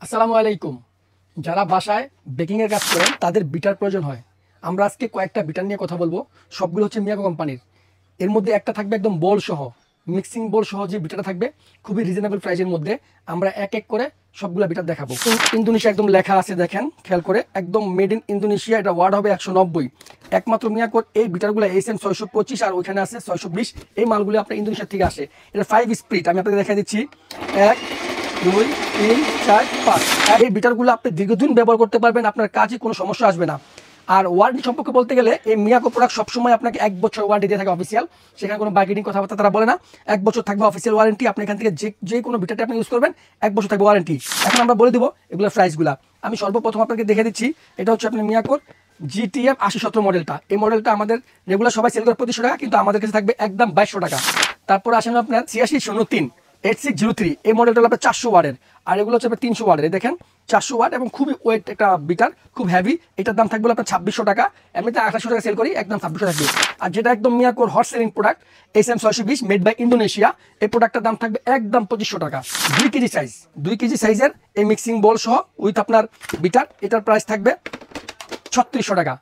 আসসালামু আলাইকুম। যারা বাসায় বেকিংয়ের কাজ করেন তাদের বিটার প্রয়োজন হয়। আমরা আজকে কয়েকটা বিটার নিয়ে কথা বলবো। সবগুলো হচ্ছে মিয়াকো কোম্পানির। এর মধ্যে একটা থাকবে একদম বোল সহ, মিক্সিং বোল সহ যে বিটাটা থাকবে খুবই রিজনেবল প্রাইসের মধ্যে। আমরা এক এক করে সবগুলো বিটার দেখাবো। ইন্দোনেশিয়া একদম লেখা আছে, দেখেন খেয়াল করে, একদম মেড ইন ইন্দোনেশিয়া। এটা ওয়ার্ড হবে 190। একমাত্র মিয়াকোর এই বিটারগুলো ASM 625 আর ওইখানে আছে 620। এই মালগুলো আপনার ইন্দোনেশিয়া থেকে আসে। এটা 5 স্পিড, আমি আপনাকে দেখা দিচ্ছি। 1 2 3 4 5। এই বিটারগুলো আপনি দীর্ঘদিন ব্যবহার করতে পারবেন, আপনার কাজে কোনো সমস্যা আসবে না। আর ওয়ারেন্টি সম্পর্কে বলতে গেলে এই মিয়াকো প্রোডাক্ট সবসময় আপনাকে 1 বছর ওয়ারেন্টি দিয়ে থাকে অফিসিয়াল। সেখানে কোনো বার্গেনিং কথাবার্তা তারা বলে না। 1 বছর থাকবে অফিসিয়াল ওয়ারেন্টি। আপনি এখান থেকে যে কোনো বিটারটা আপনি ইউজ করবেন, 1 বছর থাকবে ওয়ারেন্টি। এখন আমরা বলে দিব এগুলোর প্রাইসগুলো। আমি সর্বপ্রথম আপনাকে দেখে দিচ্ছি। এটা হচ্ছে আপনার মিয়াকোর GTM 8017 মডেলটা। এই মডেলটা আমাদের রেগুলার সবাই সেল করে 2500 টাকা, কিন্তু আমাদের কাছে থাকবে একদম 2200 টাকা। তারপর আসেন আপনার 8603 8603। এই মডেলটা হলো আপনার 400 ওয়াটের, আর এগুলো হচ্ছে আপনার 300 ওয়াটের। দেখেন 400 ওয়াট এবং খুবই ওয়েট একটা বিটার, খুব হেভি। এটার দাম থাকবে আপনার 2600 টাকা। এমনিতে 2800 টাকা সেল করি, একদম 2600 থাকবে। আর যেটা একদম মিয়াকোর hot selling product ASM 620 made by Indonesia, এই প্রোডাক্টের দাম থাকবে একদম 2500 টাকা। 2 কেজি সাইজ, 2 কেজি সাইজের এই মিক্সিং বোল সহ উইথ আপনার বিটার, এটার প্রাইস থাকবে 3600 টাকা।